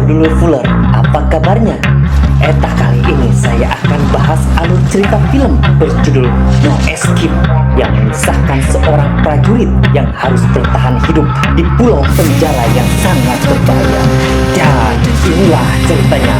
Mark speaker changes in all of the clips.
Speaker 1: dulur Fuller, apa kabarnya? Kali ini saya akan bahas alur cerita film berjudul No Escape yang mengisahkan seorang prajurit yang harus bertahan hidup di pulau penjara yang sangat berbahaya. Dan inilah ceritanya.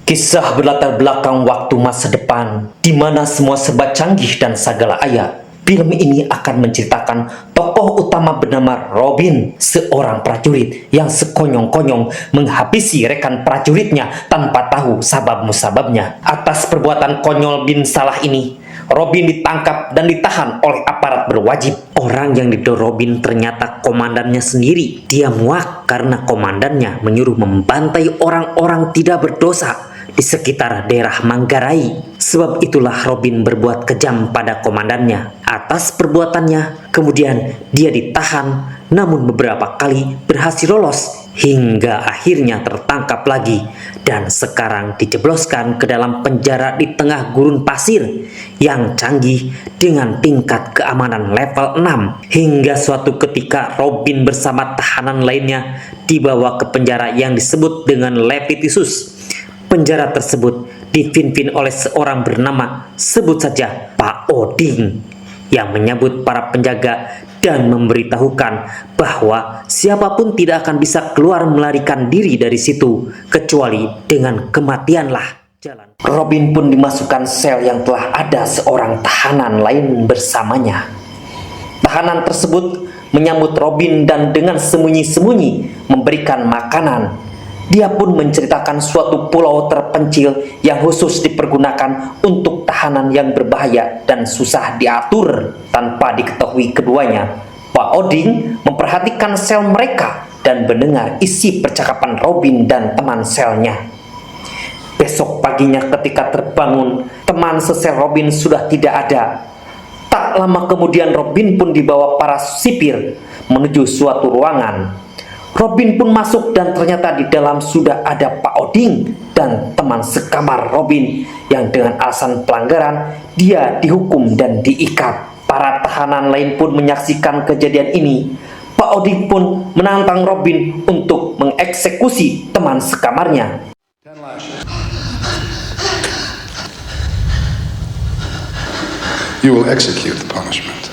Speaker 1: Kisah berlatar belakang waktu masa depan, di mana semua serba canggih dan segala ayah. Film ini akan menceritakan tokoh utama bernama Robin, seorang prajurit yang sekonyong-konyong menghabisi rekan prajuritnya tanpa tahu sabab-musababnya. Atas perbuatan konyol bin salah ini, Robin ditangkap dan ditahan oleh aparat berwajib. Orang yang didorong Robin ternyata komandannya sendiri. Dia muak karena komandannya menyuruh membantai orang-orang tidak berdosa di sekitar daerah Manggarai. Sebab itulah Robin berbuat kejam pada komandannya. Atas perbuatannya, kemudian dia ditahan, namun beberapa kali berhasil lolos hingga akhirnya tertangkap lagi dan sekarang dijebloskan ke dalam penjara di tengah gurun pasir yang canggih dengan tingkat keamanan level 6. Hingga suatu ketika Robin bersama tahanan lainnya dibawa ke penjara yang disebut dengan Levitisus. Penjara tersebut dipimpin oleh seorang bernama, sebut saja Pak Oding, yang menyambut para penjaga dan memberitahukan bahwa siapapun tidak akan bisa keluar melarikan diri dari situ kecuali dengan kematianlah jalan. Robin pun dimasukkan sel yang telah ada seorang tahanan lain bersamanya. Tahanan tersebut menyambut Robin dan dengan sembunyi-sembunyi memberikan makanan. Dia pun menceritakan suatu pulau terpencil yang khusus dipergunakan untuk tahanan yang berbahaya dan susah diatur. Tanpa diketahui keduanya, Pak Oding memperhatikan sel mereka dan mendengar isi percakapan Robin dan teman selnya. Besok paginya ketika terbangun, teman sesel Robin sudah tidak ada. Tak lama kemudian Robin pun dibawa para sipir menuju suatu ruangan. Robin pun masuk dan ternyata di dalam sudah ada Pak Oding dan teman sekamar Robin yang dengan alasan pelanggaran dia dihukum dan diikat. Para tahanan lain pun menyaksikan kejadian ini. Pak Oding pun menantang Robin untuk mengeksekusi teman sekamarnya.
Speaker 2: You will execute the punishment.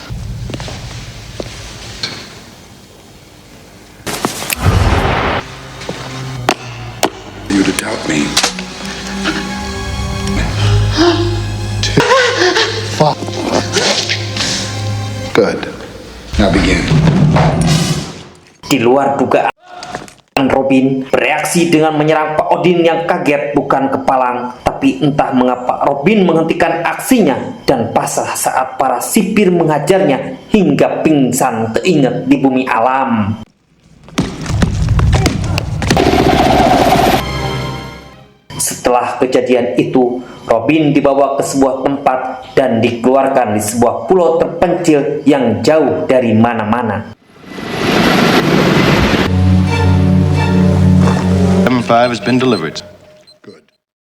Speaker 2: You to doubt me. 2, 5. Good. Now begin.
Speaker 1: Di luar dugaan, Robin bereaksi dengan menyerang Pak Odin yang kaget bukan kepalang. Tapi entah mengapa Robin menghentikan aksinya dan pasrah saat para sipir menghajarnya hingga pingsan teringat di bumi alam. Setelah kejadian itu, Robin dibawa ke sebuah tempat dan dikeluarkan di sebuah pulau terpencil yang jauh dari mana-mana.
Speaker 3: M5 has been delivered.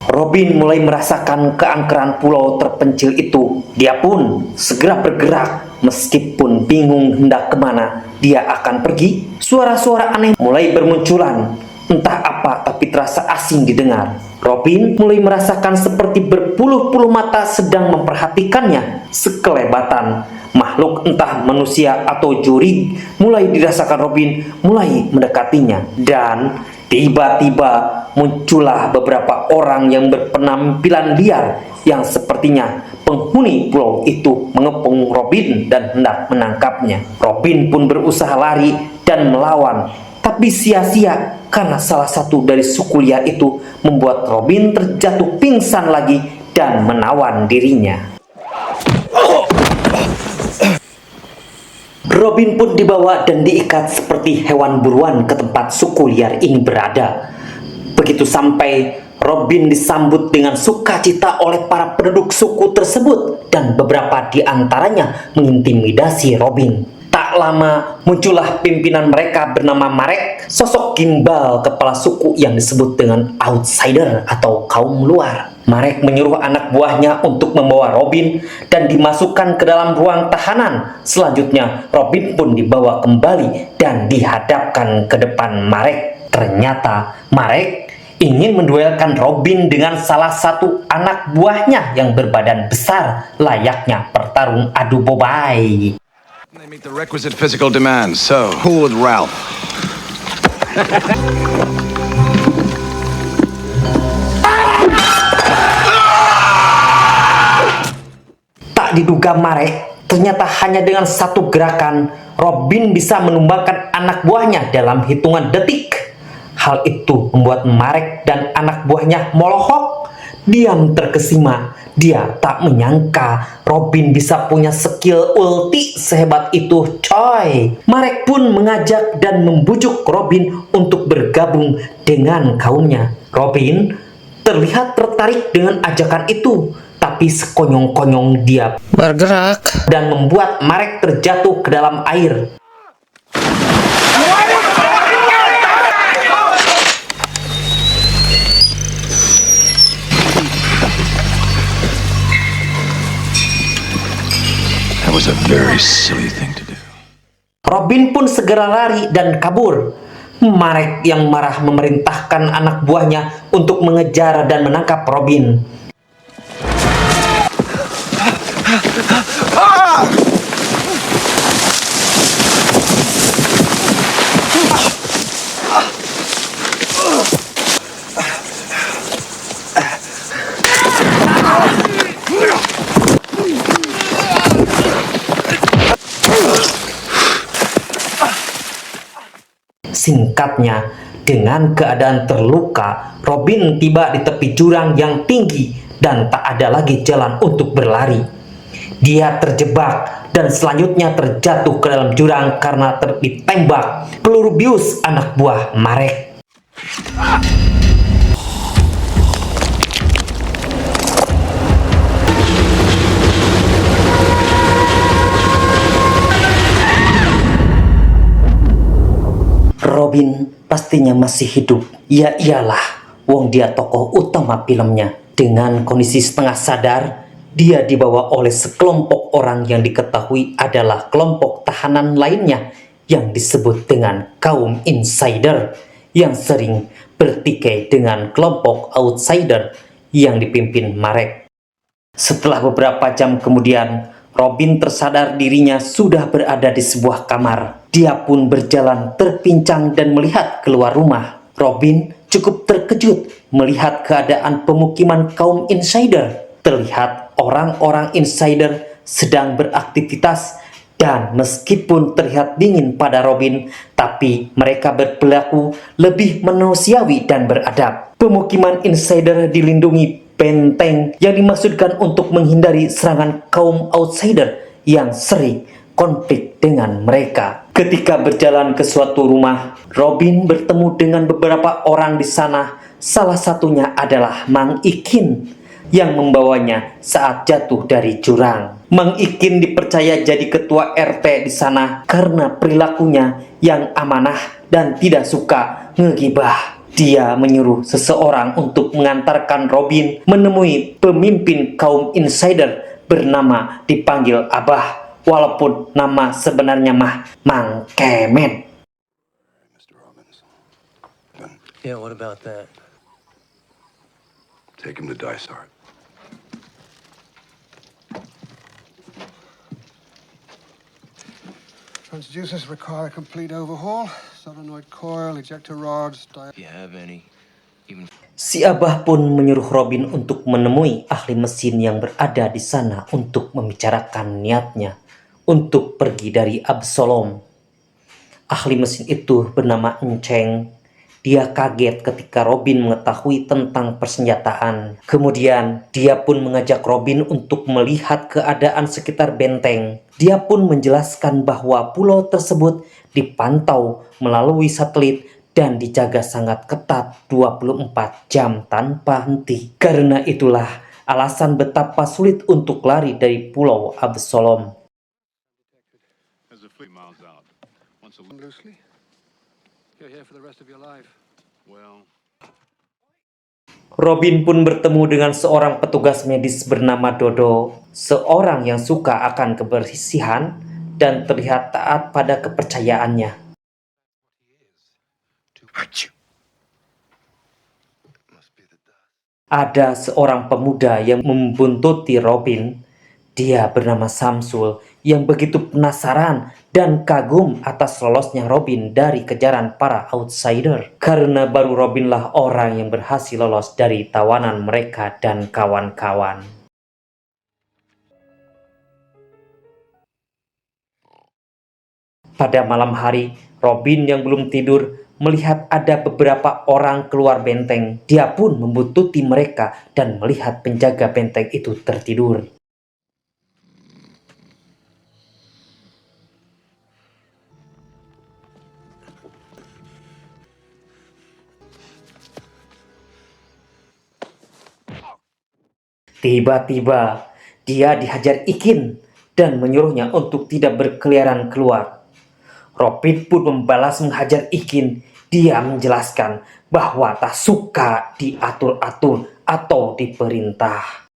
Speaker 1: Robin mulai merasakan keangkeran pulau terpencil itu. Dia pun segera bergerak, meskipun bingung hendak kemana dia akan pergi. Suara-suara aneh mulai bermunculan, entah apa tapi terasa asing didengar. Robin mulai merasakan seperti berpuluh-puluh mata sedang memperhatikannya. Sekelebatan makhluk entah manusia atau juri mulai dirasakan Robin mulai mendekatinya. Dan tiba-tiba muncullah beberapa orang yang berpenampilan liar yang sepertinya penghuni pulau itu mengepung Robin dan hendak menangkapnya. Robin pun berusaha lari dan melawan, tapi sia-sia karena salah satu dari suku liar itu membuat Robin terjatuh pingsan lagi dan menawan dirinya. Robin pun dibawa dan diikat seperti hewan buruan ke tempat suku liar ini berada. Begitu sampai, Robin disambut dengan sukacita oleh para penduduk suku tersebut dan beberapa di antaranya mengintimidasi Robin. Tak lama muncullah pimpinan mereka bernama Marek, sosok gimbal kepala suku yang disebut dengan outsider atau kaum luar. Marek menyuruh anak buahnya untuk membawa Robin dan dimasukkan ke dalam ruang tahanan. Selanjutnya, Robin pun dibawa kembali dan dihadapkan ke depan Marek. Ternyata Marek ingin menduelkan Robin dengan salah satu anak buahnya yang berbadan besar, layaknya pertarung adu bobai.
Speaker 3: They meet the requisite physical demands. So, who would Ralph?
Speaker 1: Tak diduga Marek, ternyata hanya dengan satu gerakan, Robin bisa menumbangkan anak buahnya dalam hitungan detik. Hal itu membuat Marek dan anak buahnya melohok, diam terkesima. Dia tak menyangka Robin bisa punya skill ulti sehebat itu, coy. Marek pun mengajak dan membujuk Robin untuk bergabung dengan kaumnya. Robin terlihat tertarik dengan ajakan itu, tapi sekonyong-konyong dia
Speaker 4: bergerak.
Speaker 1: dan membuat Marek terjatuh ke dalam air.
Speaker 3: That was a very silly thing to do.
Speaker 1: Robin pun segera lari dan kabur. Marek yang marah memerintahkan anak buahnya untuk mengejar dan menangkap Robin. Singkatnya, dengan keadaan terluka, Robin tiba di tepi jurang yang tinggi dan tak ada lagi jalan untuk berlari. Dia terjebak dan selanjutnya terjatuh ke dalam jurang karena ditembak peluru bius anak buah Marek. Robin pastinya masih hidup. Ya iyalah, wong dia tokoh utama filmnya. Dengan kondisi setengah sadar, dia dibawa oleh sekelompok orang yang diketahui adalah kelompok tahanan lainnya yang disebut dengan kaum insider yang sering bertikai dengan kelompok outsider yang dipimpin Marek. Setelah beberapa jam kemudian, Robin tersadar dirinya sudah berada di sebuah kamar. Dia pun berjalan terpincang dan melihat keluar rumah. Robin cukup terkejut melihat keadaan pemukiman kaum insider. Terlihat orang-orang insider sedang beraktivitas dan meskipun terlihat dingin pada Robin, tapi mereka berperilaku lebih manusiawi dan beradab. Pemukiman insider dilindungi benteng yang dimaksudkan untuk menghindari serangan kaum outsider yang sering konflik dengan mereka. Ketika berjalan ke suatu rumah, Robin bertemu dengan beberapa orang di sana. Salah satunya adalah Mang Ikin yang membawanya saat jatuh dari jurang. Mang Ikin dipercaya jadi ketua RT di sana karena perilakunya yang amanah dan tidak suka ngegibah. Dia menyuruh seseorang untuk mengantarkan Robin menemui pemimpin kaum insider bernama dipanggil Abah, walaupun nama sebenarnya mah Mang Kemet.
Speaker 2: Mr. Robbins.
Speaker 4: Yeah, what about that?
Speaker 2: Take him to Dysart.
Speaker 5: Transducers require a complete overhaul. Solenoid coil, ejector rods,
Speaker 4: If you have any, even
Speaker 1: Si Abah pun menyuruh Robin untuk menemui ahli mesin yang berada di sana untuk membicarakan niatnya untuk pergi dari Absalom. Ahli mesin itu bernama Enceng. Dia kaget ketika Robin mengetahui tentang persenjataan. Kemudian dia pun mengajak Robin untuk melihat keadaan sekitar benteng. Dia pun menjelaskan bahwa pulau tersebut dipantau melalui satelit dan dijaga sangat ketat 24 jam tanpa henti. Karena itulah alasan betapa sulit untuk lari dari pulau Absalom.
Speaker 3: As a few miles out. Once a
Speaker 5: loosely. You're here for the rest of your life.
Speaker 3: well,
Speaker 1: Robin pun bertemu dengan seorang petugas medis bernama Dodo, seorang yang suka akan kebersihan dan terlihat taat pada kepercayaannya. Ada seorang pemuda yang membuntuti Robin. Dia bernama Samsul yang begitu penasaran dan kagum atas lolosnya Robin dari kejaran para outsider. Karena baru Robinlah orang yang berhasil lolos dari tawanan mereka dan kawan-kawan. Pada malam hari, Robin yang belum tidur melihat ada beberapa orang keluar benteng. Dia pun membuntuti mereka dan melihat penjaga benteng itu tertidur. Tiba-tiba, dia dihajar Ikin dan menyuruhnya untuk tidak berkeliaran keluar. Robin pun membalas menghajar Ikin. Dia menjelaskan bahwa tak suka diatur-atur atau diperintah.